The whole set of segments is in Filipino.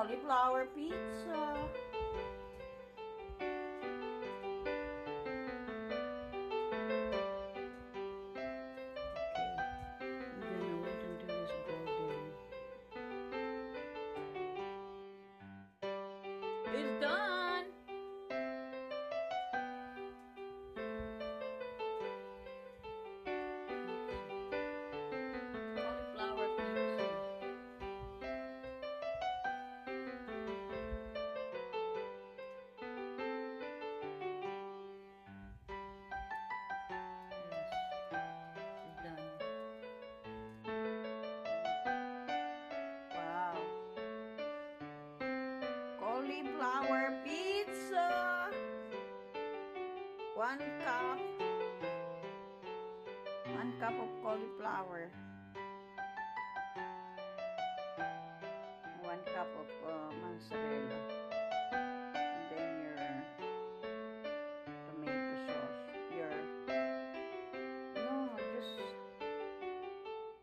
cauliflower pizza. It's done. Cauliflower pizza. Yes, it's done. Wow. Cauliflower pizza. 1 cup. 1 cup of cauliflower. 1 cup of mozzarella. And then your tomato sauce. Just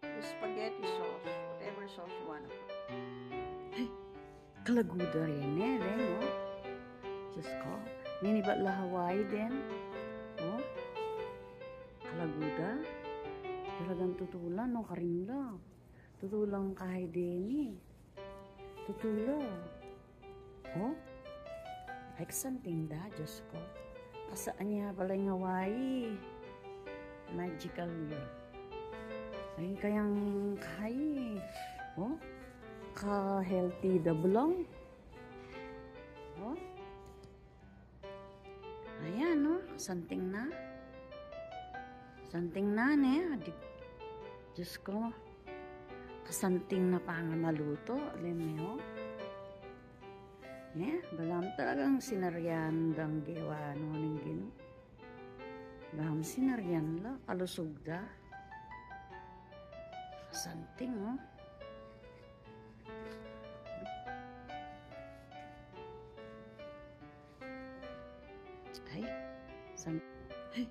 the spaghetti sauce. Whatever sauce you want to put. Kalaguda rin no? Diyos ko. Nini ba la Hawaii din? Oh? Kalaguda? Talagang tutulan, no? Karimla. Tutulang kahit din eh. Tutula. Oh? Like something da, Diyos ko. Kasaan niya pala yung Hawaii? Magical yun. Ay, kayang kahit. Oh? Ka-healthy the belong. Oh? Ayan, no? Something na. Something na, ne? Diyos ko. Kasanting na pa nga maluto. Alam mo, ne? Balam talagang sinaryan dang gewa, no? Ning gino. Balam sinaryan la. Kalusog da. Kasanting, no? Ay,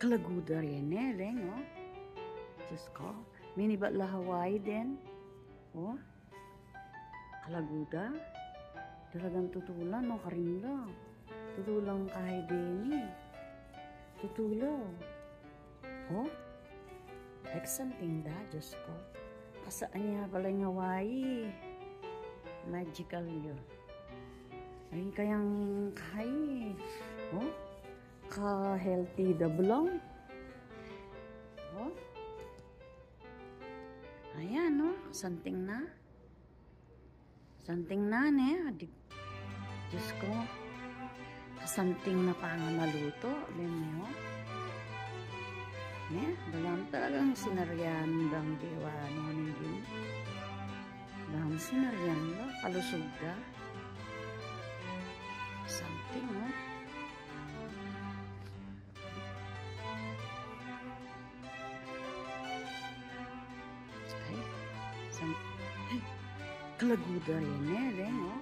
kalaguda rin no? Diyos ko. Mini ba la Hawaii din? Oh? Kalaguda? Talagang tutulan, no? Karimla. Tutulang kahit din eh. Tutulaw. Oh? Like something da, Diyos ko. Kasaan niya pala yung Hawaii? Magical yun. Ay, kayang kahit. Oh? Ka-healthy the belong. Oh? Ayan, no? Something na. Something na, ne? Diyos ko. Kasanting na pa nga maluto. Alam mo? Ne? Balang talagang sinaryan dang dewa, no? Ningin. Balang sinaryan la. Kalusog da. Something, no? Kalaguda rin no?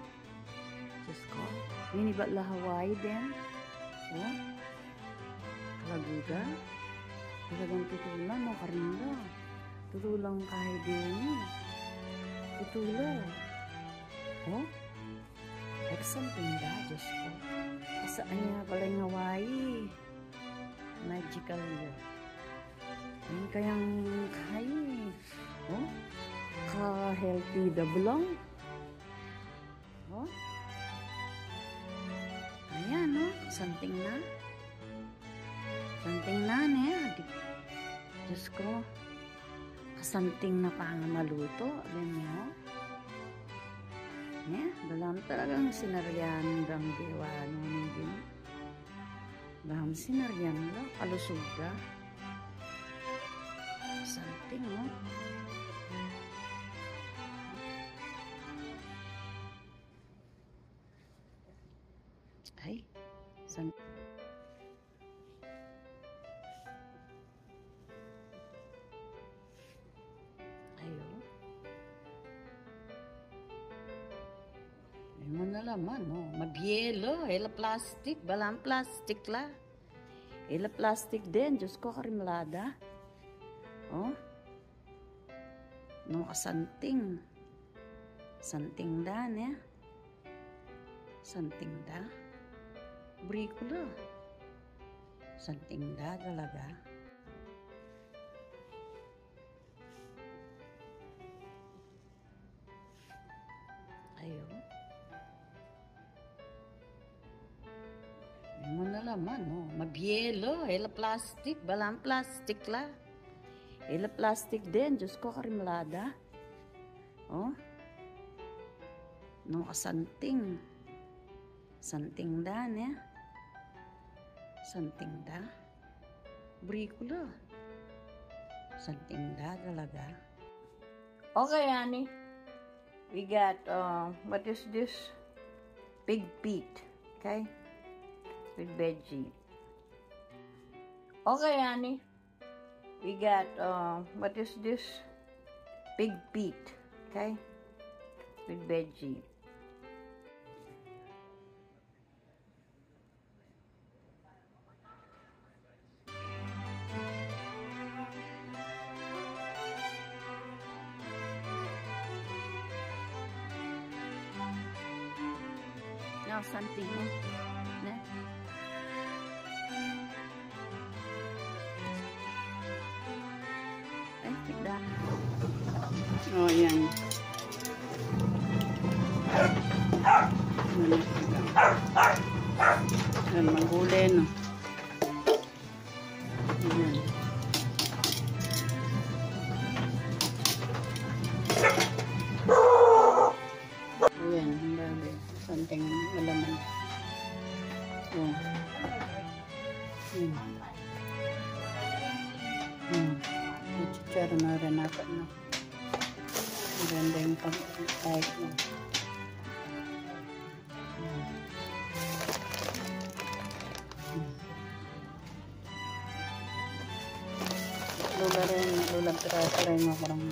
Diyos ko. Nini ba la Hawaii din? Oh? Kalaguda? Talagang tutulan, no? Karimla. Tutulang kahit din eh. Tutulaw. Oh? Like something da, Diyos ko. Kasaan niya pala yung Hawaii? Magical yun. Ay, kayang kahit. Oh? Ka-healthy the belong. Oh? Ayan, no? Something na. Something na, ne? Diyos ko. Kasanting na pa nga maluto. Alam mo? Ne? Balam talagang sinaryan dang dewa, no? Ningin. Balam sinaryan la. Kalusog da. Something, no? Ay, ayo. Ay mo na laman, no? Mabielo, ela plastic, balang plastic la. Ela plastic din, Diyos ko, karimlada. Oh? No, kasanting. Something da, ne? Something da. Brikulo. Something da talaga. Ayo. Mo na laman, no? Mabielo. Ela plastic. Balang plastic la. Ela plastic din. Diyos ko, karimlada. Oh. No, something. Something da, ne? Something da. Brikulo. Something da talaga. Okay, Annie. We got, what is this? Pig feet. Okay? With veggie. Okay, Annie. We got, what is this? Pig feet. Okay? With veggie. No, something, no? Ne? Ay, tigda. Oh, yan. Yan, maghuli, no? Yan. Ayan, ang dami. Something malaman. Oh. Chicharo na rin ako, no? Maganda yung pag-type, no? Lula rin, lulang pirata rin mo parang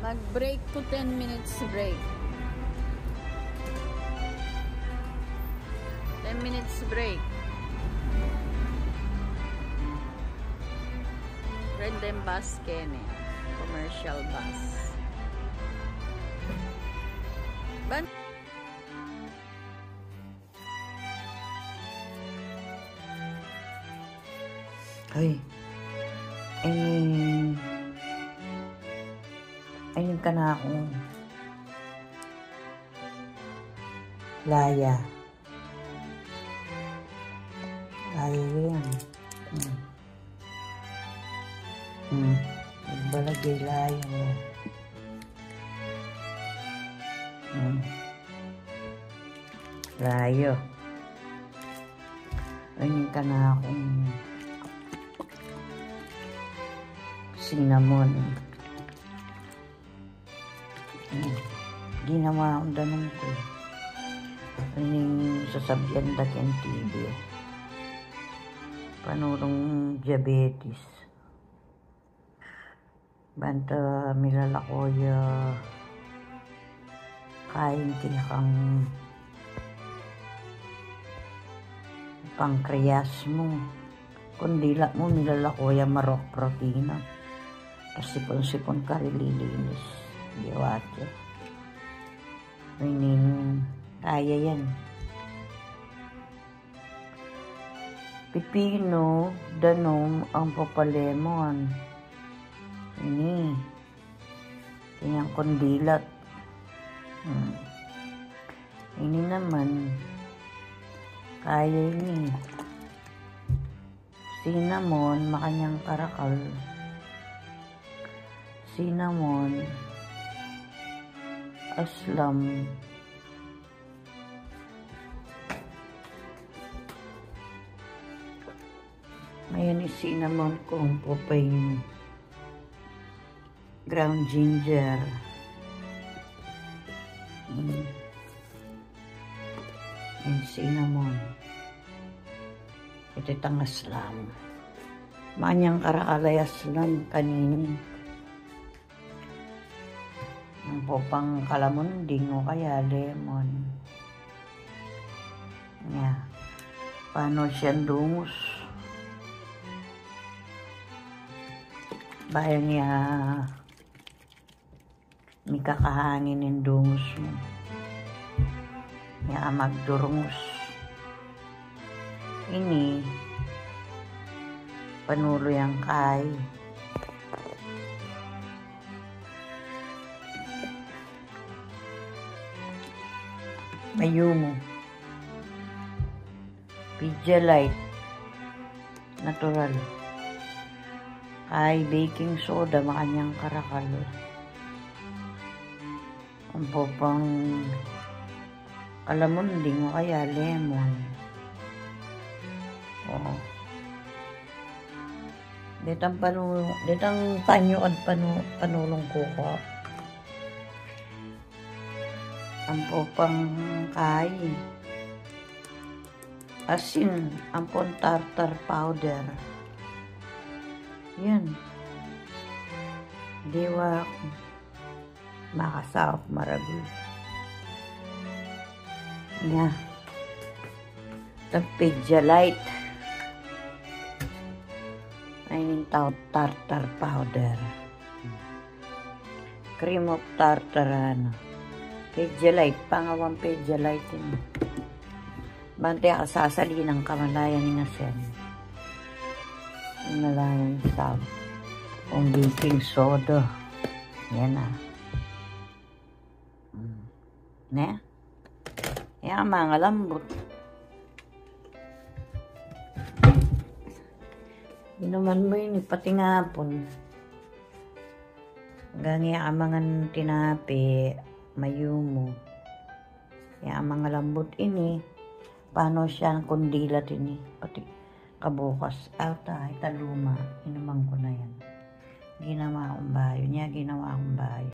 mag-break po 10 minutes break. 10 minutes break. Random bus kene. Commercial bus. Ban Ay. Ayun ka na ako. Laya. Laya yan. Balagay laya mo. Layo. Ayun ka na akong cinnamon. Ginawa akong danong ko. Yung sasabyan dakin TV. Panurong diabetes. Banta milalakoya. Kain kaya kang pancreas mo. Kundila mo milalakoya marok protina. Kasipon-sipon ka rililinis. Diwate. Meaning, kaya yan. Pipino, danom, ang papalemon. Ini. Kanyang kondilat. Ini naman, kaya ini. Cinnamon, makanyang karakal. Cinnamon, aslam. Ayan yung cinnamon kung po pa yung ground ginger. And cinnamon. Ito itang aslam. Manyang karakalay aslam kanini. Ang po pang kalamunding o kaya lemon. Yeah. Paano siyang dungus? Bayan niya may kakahangin ng dungus mo. Niya magdurungus. Ini panuloy ang kay. Mayumo. Pidgeolite. Natural. Ay baking soda, makanyang karakal. Ang popang kalamunding o kaya lemon. Oo. Ditang tanyo at panulong kuko. Ang popang kay. Asin, ang pong tartar powder. Yan. Diwa makasarap maragul. Yeah. Itong Pidgeolite. Ayun tartar powder. Cream of tartar, ano. Pidgeolite. Pangawang Pidgeolite yun. Bante ka sasali ng kamalayan ni Nasen. Kamalayan sab. Ang baking soda. Yan na. Ne? Yan mga lambot. Inuman mo yun, pati nga hapon. Gangi ang mga tinapi, mayumo. Yan ang mga lambot ini. Paano siya ang kundilat ini? Pati kabukas. Alta, italuma. Inuman ko na yan. Ginawa akong bayo niya, ginawa akong bayo.